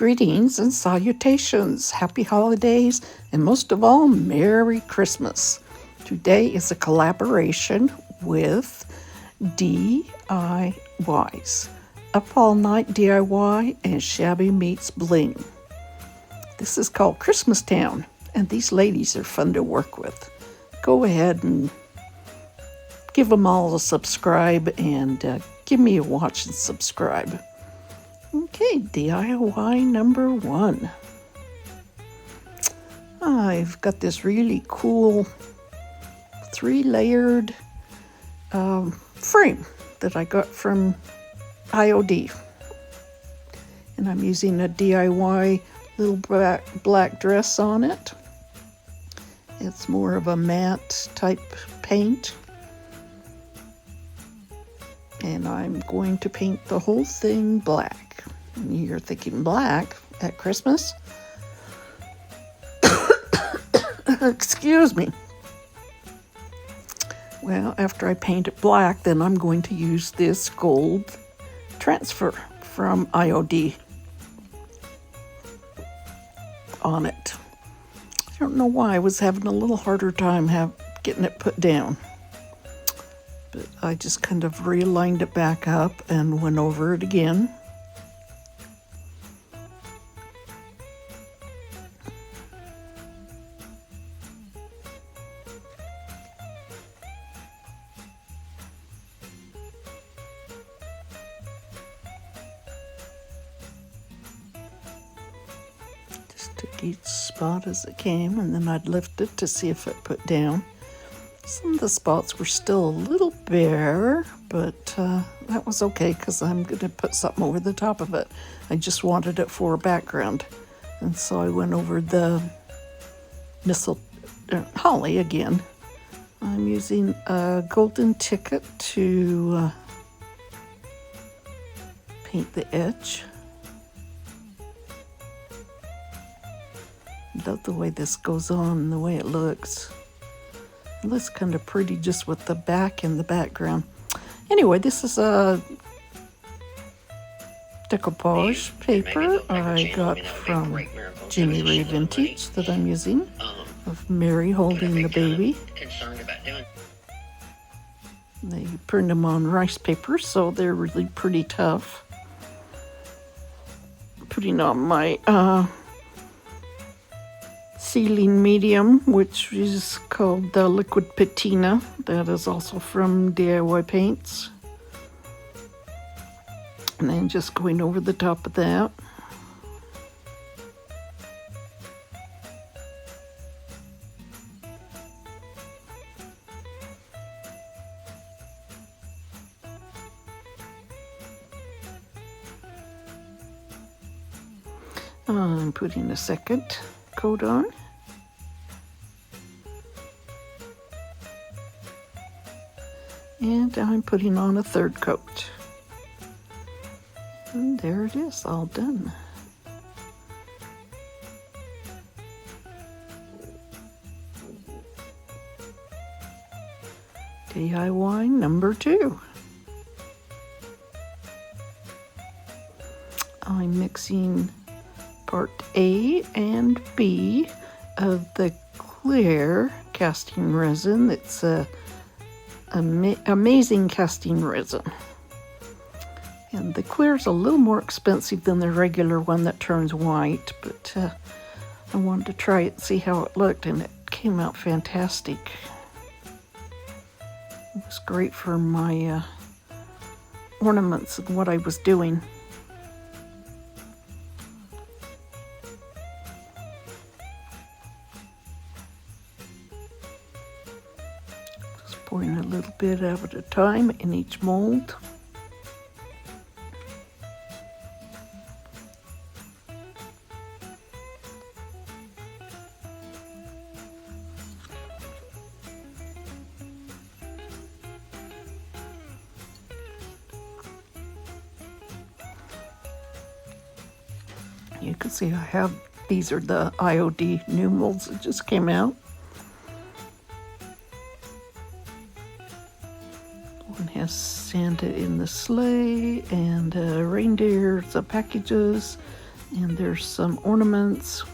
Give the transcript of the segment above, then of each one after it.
Greetings and salutations, happy holidays, and most of all, Merry Christmas. Today is a collaboration with DIYs, Up All Night DIY and Shabby meets Bling. This is called Christmas Town, and these ladies are fun to work with. Go ahead and give them all a subscribe and give me a watch and subscribe. Okay, DIY number 1. I've got this really cool 3-layered frame that I got from IOD. And I'm using a DIY little black dress on it. It's more of a matte type paint. And I'm going to paint the whole thing black. And you're thinking black at Christmas? Excuse me. Well, after I paint it black, then I'm going to use this gold transfer from IOD on it. I don't know why I was having a little harder time getting it put down. But I just kind of realigned it back up and went over it again. Just took each spot as it came, and then I'd lift it to see if it put down. Some of the spots were still a little bare, but that was okay because I'm going to put something over the top of it. I just wanted it for a background. And so I went over the holly again. I'm using a golden ticket to paint the edge. Love the way this goes on and the way it looks. It looks kind of pretty just with the back in the background. Anyway, this is a decoupage paper I got from Jimmy Ray Vintage that I'm using, of Mary holding the baby. They print them on rice paper, so they're really pretty tough. Putting on my ceiling medium, which is called the liquid patina. That is also from DIY Paints. And then just going over the top of that. I'm putting a second coat on. And I'm putting on a third coat. And there it is, all done. DIY number 2. I'm mixing part A and B of the clear casting resin. It's a amazing casting resin. And the clear is a little more expensive than the regular one that turns white, but I wanted to try it and see how it looked, and it came out fantastic. It was great for my ornaments and what I was doing. Pouring a little bit out at a time in each mold. You can see these are the IOD new molds that just came out. One has Santa in the sleigh and reindeer, the packages. And there's some ornaments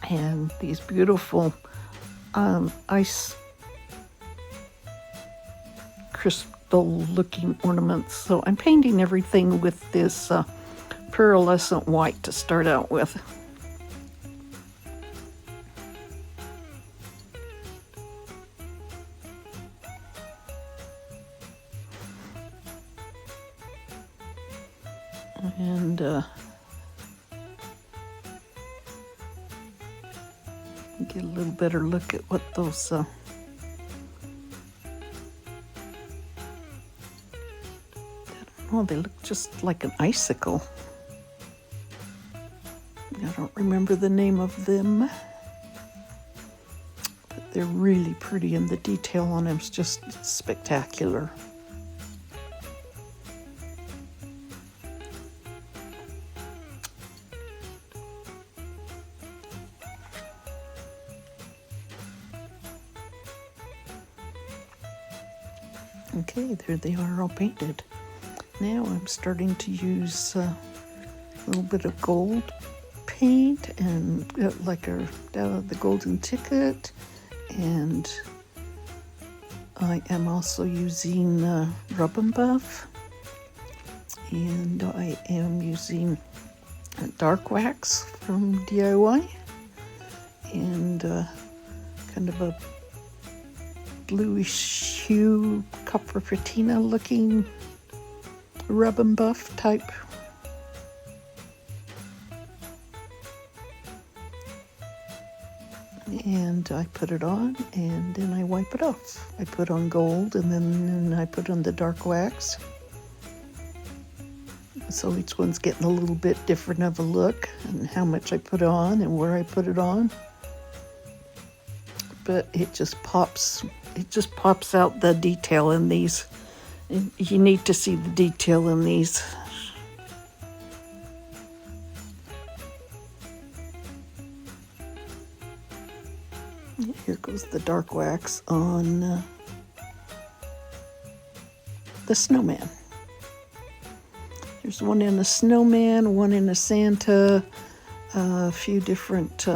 and these beautiful ice crystal looking ornaments. So I'm painting everything with this pearlescent white to start out with. And get a little better look at what those oh, they look just like an icicle. I don't remember the name of them, but they're really pretty, and the detail on them is just spectacular. Okay, there they are all painted. Now I'm starting to use a little bit of gold paint and the golden ticket, and I am also using rub and buff, and I am using dark wax from DIY, and kind of a bluish hue copper patina looking rub and buff type. And I put it on and then I wipe it off. I put on gold and then I put on the dark wax. So each one's getting a little bit different of a look, and how much I put on and where I put it on. But it just pops out the detail in these. You need to see the detail in these. Here goes the dark wax on the snowman. There's one in a snowman, one in a Santa, a few different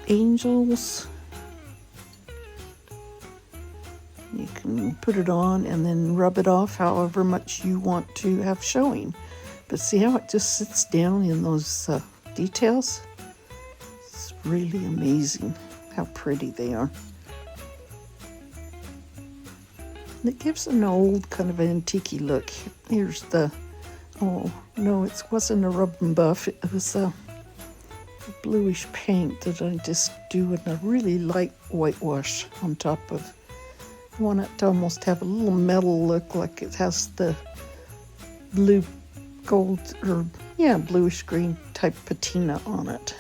angels. You can put it on and then rub it off however much you want to have showing. But see how it just sits down in those details? It's really amazing how pretty they are. And it gives an old kind of antique look. Here's the, oh no, it wasn't a rub and buff. It was a bluish paint that I just do in a really light whitewash on top of. I want it to almost have a little metal look, like it has the blue gold, or yeah, bluish green type patina on it.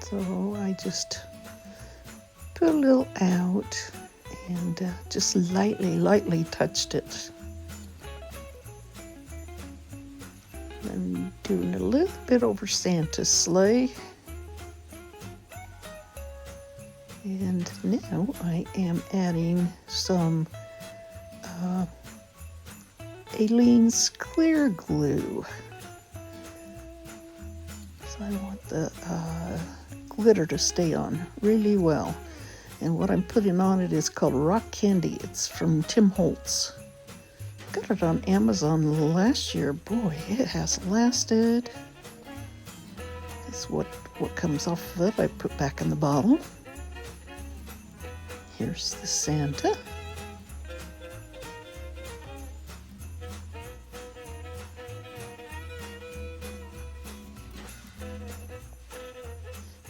So I just put a little out and just lightly touched it. I'm doing a little bit over Santa's sleigh. And now I am adding some Aleene's clear glue. So I want the glitter to stay on really well. And what I'm putting on it is called Rock Candy. It's from Tim Holtz. Got it on Amazon last year. Boy, it has lasted. That's what comes off of it. I put back in the bottle. Here's the Santa.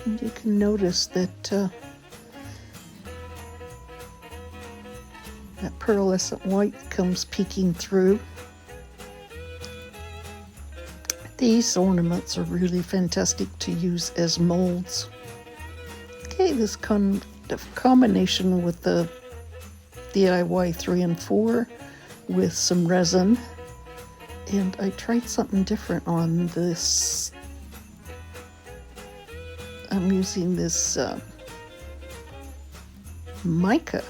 And you can notice that that pearlescent white comes peeking through. These ornaments are really fantastic to use as molds. Okay, this combination with the DIY 3 and 4 with some resin, and I tried something different on this. I'm using this mica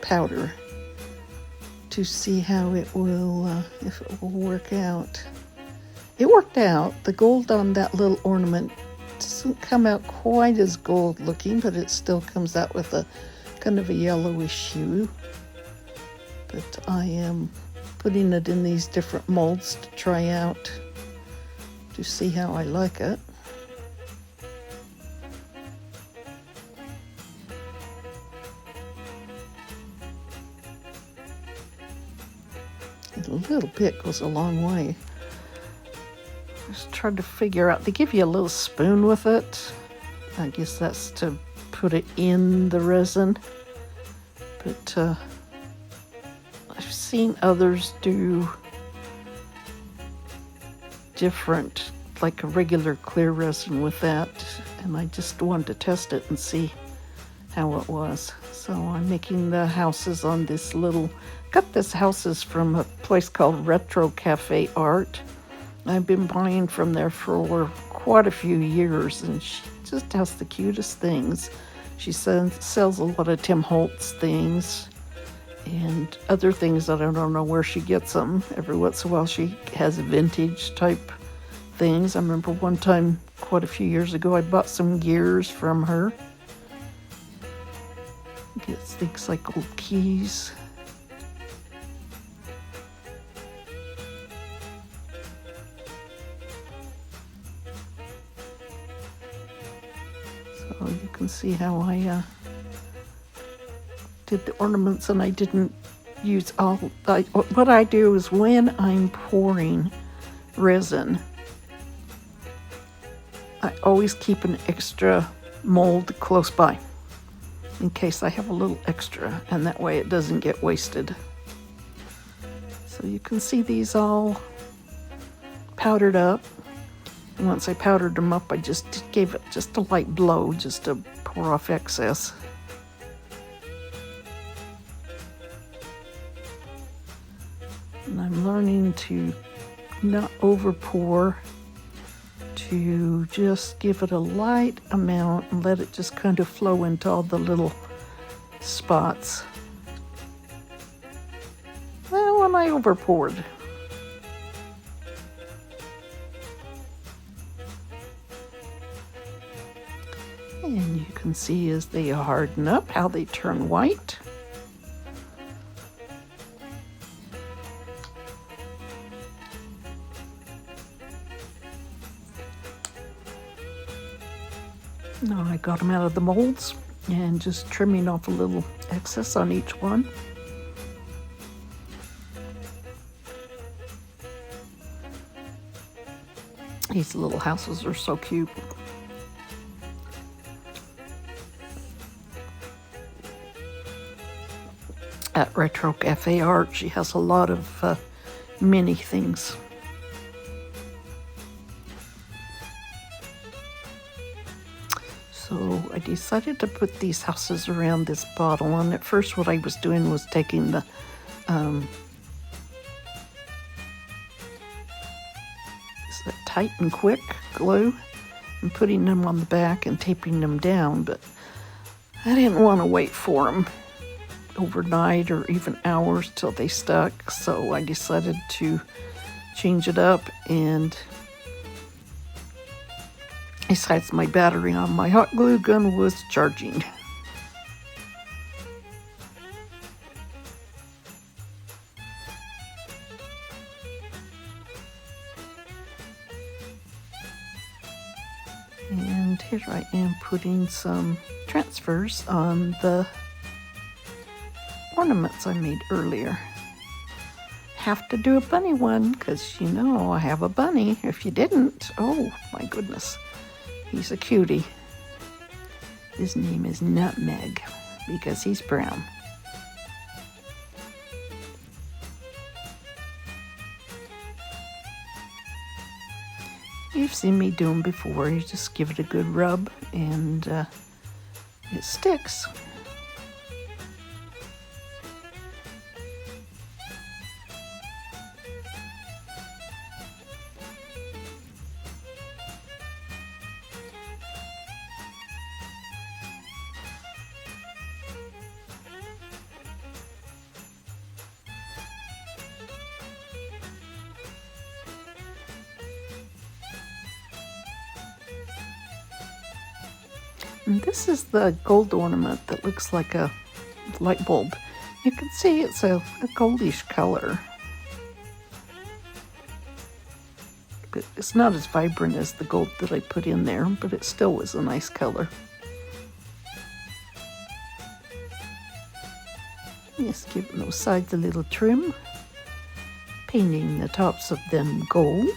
powder to see how it will, if it will work out. It worked out. The gold on that little ornament doesn't come out quite as gold looking, but it still comes out with a kind of a yellowish hue. But I am putting it in these different molds to try out to see how I like it. A little bit goes a long way. Just tried to figure out, they give you a little spoon with it. I guess that's to put it in the resin. But I've seen others do different, like a regular clear resin with that. And I just wanted to test it and see how it was. So I'm making the houses on this little, got this houses from a place called Retro Cafe Art. I've been buying from there for quite a few years, and she just has the cutest things. She sells a lot of Tim Holtz things and other things that I don't know where she gets them. Every once in a while she has vintage type things. I remember one time quite a few years ago I bought some gears from her. Gets things like old keys. So you can see how I did the ornaments, and I didn't use all. What I do is when I'm pouring resin, I always keep an extra mold close by in case I have a little extra, and that way it doesn't get wasted. So you can see these all powdered up. And once I powdered them up, I just gave it just a light blow just to pour off excess. And I'm learning to not over pour, to just give it a light amount and let it just kind of flow into all the little spots. Well, when I over poured. And you can see as they harden up how they turn white. Now I got them out of the molds and just trimming off a little excess on each one. These little houses are so cute. At Retro Cafe Art, she has a lot of mini things. So I decided to put these houses around this bottle, and at first what I was doing was taking the Tight and Quick glue and putting them on the back and taping them down, but I didn't want to wait for them overnight or even hours till they stuck, so I decided to change it up. And besides, my battery on my hot glue gun was charging. And here I am putting some transfers on the ornaments I made earlier. Have to do a bunny one because you know I have a bunny. If you didn't, oh my goodness, he's a cutie. His name is Nutmeg because he's brown. You've seen me do them before. You just give it a good rub and it sticks. And this is the gold ornament that looks like a light bulb. You can see it's a goldish color. But it's not as vibrant as the gold that I put in there, but it still was a nice color. Just giving those sides a little trim. Painting the tops of them gold.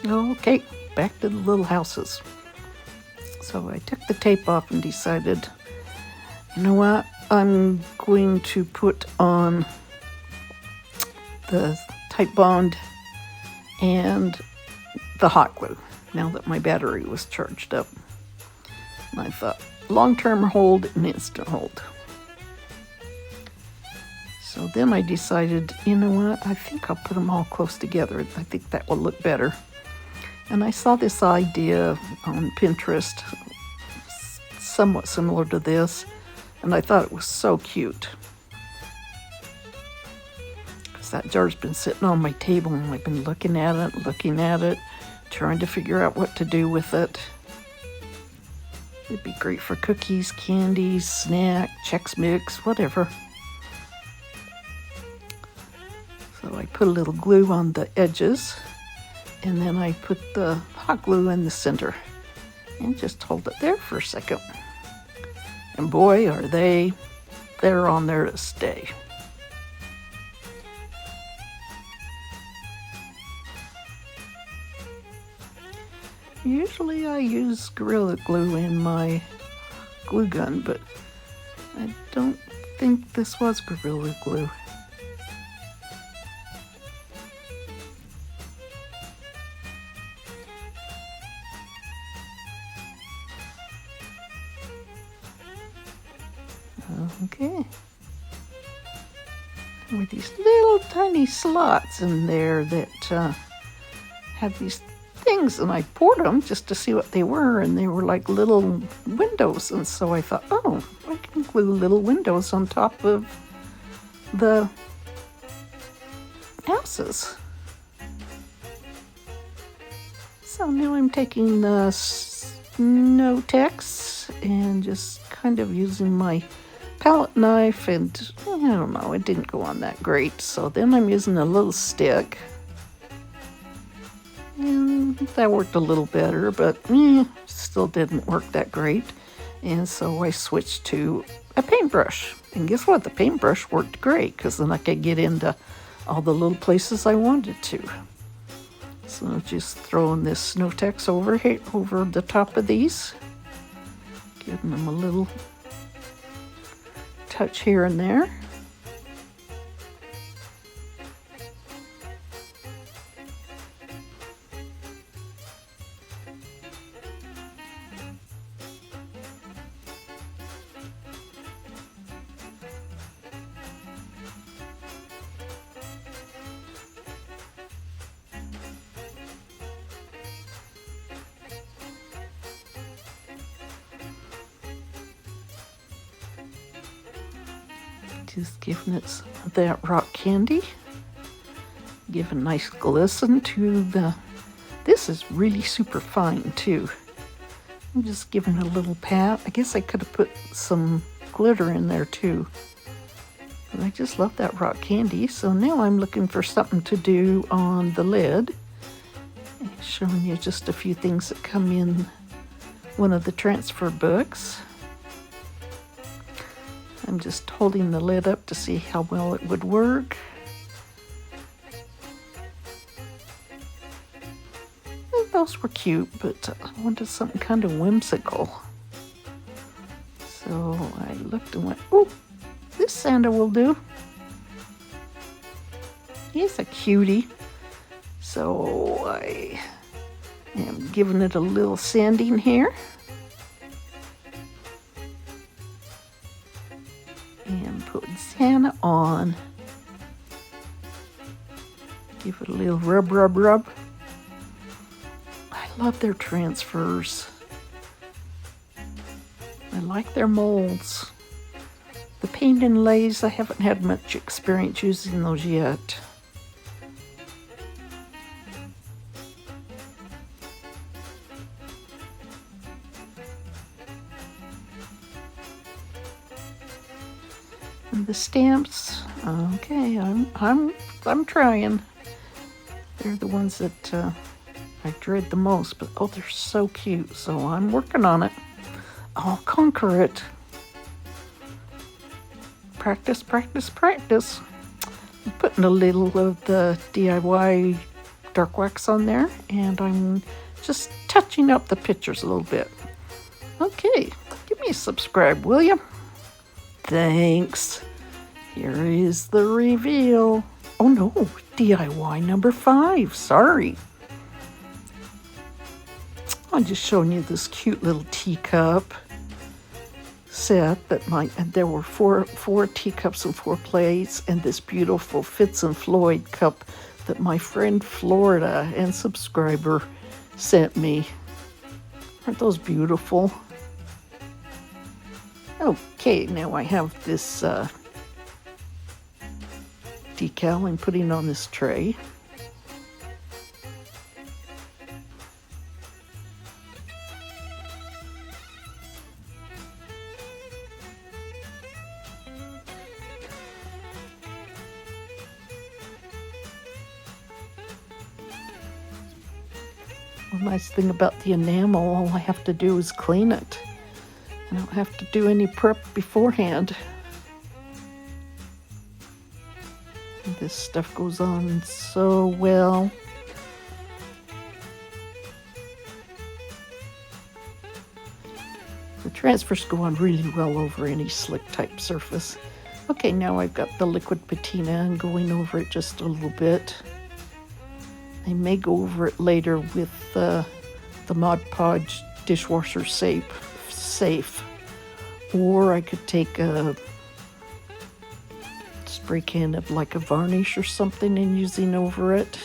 Okay, back to the little houses. So I took the tape off and decided, you know what, I'm going to put on the tight bond and the hot glue now that my battery was charged up. And I thought, long-term hold and instant hold. So then I decided, you know what, I think I'll put them all close together. I think that will look better. And I saw this idea on Pinterest, somewhat similar to this, and I thought it was so cute. Because that jar's been sitting on my table, and I've been looking at it, trying to figure out what to do with it. It'd be great for cookies, candies, snack, Chex Mix, whatever. So I put a little glue on the edges. And then I put the hot glue in the center and just hold it there for a second. And boy, are they're on there to stay. Usually I use Gorilla Glue in my glue gun, but I don't think this was Gorilla Glue. Okay. With these little tiny slots in there that have these things, and I poured them just to see what they were, and they were like little windows, and so I thought, oh, I can glue little windows on top of the houses. So now I'm taking the snow text and just kind of using my palette knife, and I don't know, it didn't go on that great. So then I'm using a little stick, and that worked a little better, but still didn't work that great. And so I switched to a paintbrush, and guess what? The paintbrush worked great because then I could get into all the little places I wanted to. So just throwing this snow text over the top of these, giving them a little touch here and there. Just giving it some of that rock candy. Give a nice glisten to the, this is really super fine too. I'm just giving it a little pat. I guess I could have put some glitter in there too. But I just love that rock candy. So now I'm looking for something to do on the lid. And showing you just a few things that come in one of the transfer books. I'm just holding the lid up to see how well it would work. And those were cute, but I wanted something kind of whimsical. So I looked and went, oh, this Santa will do. He's a cutie. So I am giving it a little sanding here. And putting on. Give it a little rub, rub, rub. I love their transfers. I like their molds. The paint inlays, I haven't had much experience using those yet. And the stamps, okay, I'm trying. They're the ones that I dread the most, but oh, they're so cute. So I'm working on it. I'll conquer it. Practice, practice, practice. I'm putting a little of the DIY dark wax on there, and I'm just touching up the pictures a little bit. Okay, give me a subscribe, will you? Thanks. Here is the reveal. Oh no, DIY number 5, sorry. I'm just showing you this cute little teacup set that and there were four teacups and 4 plates, and this beautiful Fitz and Floyd cup that my friend Florida and subscriber sent me. Aren't those beautiful? Okay, now I have this decal I'm putting on this tray. The nice thing about the enamel, all I have to do is clean it. I don't have to do any prep beforehand. And this stuff goes on so well. The transfers go on really well over any slick type surface. Okay, now I've got the liquid patina and going over it just a little bit. I may go over it later with the Mod Podge dishwasher safe. Or I could take a spray can of like a varnish or something and using over it.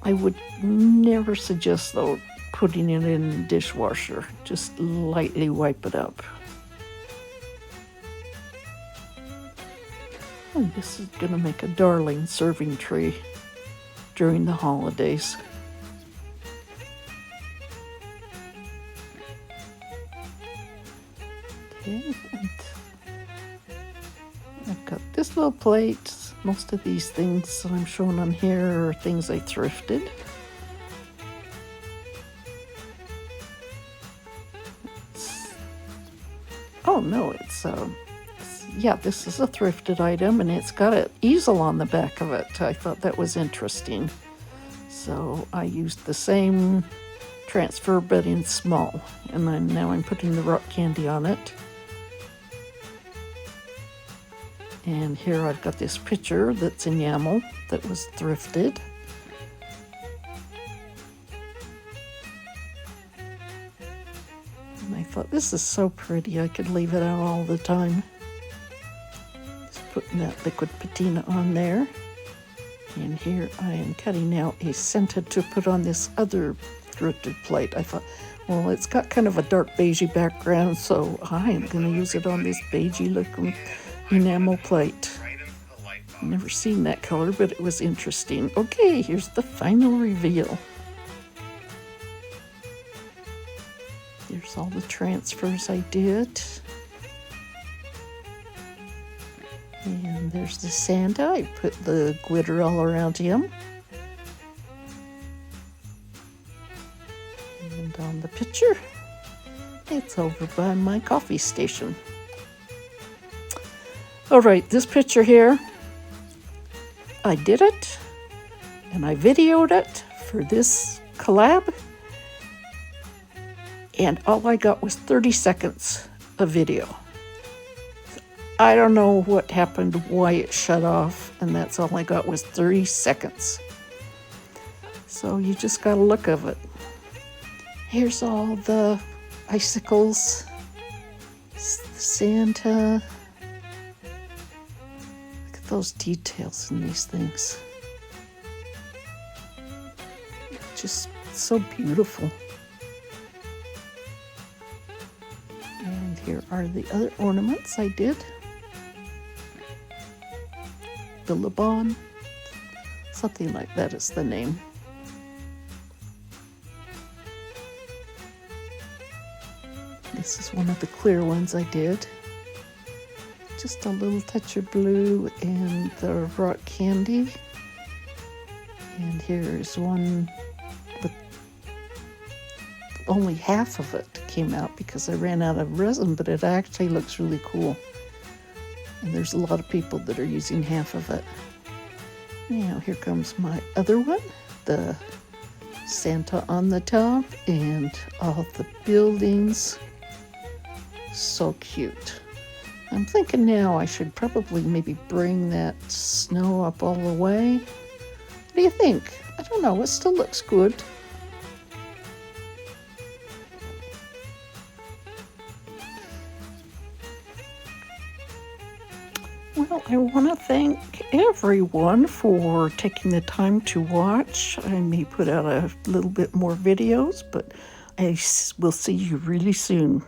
I would never suggest though putting it in the dishwasher. Just lightly wipe it up. And this is gonna make a darling serving tray during the holidays. Okay, and I've got this little plate. Most of these things that I'm showing on here are things I thrifted. Oh no, yeah, this is a thrifted item, and it's got an easel on the back of it. I thought that was interesting. So I used the same transfer, but in small. And then now I'm putting the rock candy on it. And here I've got this picture that's enamel that was thrifted. And I thought, this is so pretty, I could leave it out all the time. Putting that liquid patina on there. And here I am cutting out a scented to put on this other thrifted plate. I thought, well, it's got kind of a dark beigey background, so I am going to use it on this beigey looking enamel plate. Never seen that color, but it was interesting. Okay, here's the final reveal. Here's all the transfers I did. And there's the Santa. I put the glitter all around him. And on the picture, it's over by my coffee station. All right, this picture here, I did it, and I videoed it for this collab, and all I got was 30 seconds of video. I don't know what happened, why it shut off, and that's all I got was 30 seconds. So you just got a look of it. Here's all the icicles, the Santa. those details in these things. Just so beautiful. And here are the other ornaments I did. Billabong, something like that is the name. This is one of the clear ones I did. Just a little touch of blue and the rock candy. And here's one with only half of it came out because I ran out of resin, but it actually looks really cool. And there's a lot of people that are using half of it. Now here comes my other one, the Santa on the top and all the buildings. So cute. I'm thinking now I should probably maybe bring that snow up all the way. What do you think? I don't know, it still looks good. Well, I want to thank everyone for taking the time to watch. I may put out a little bit more videos, but I will see you really soon.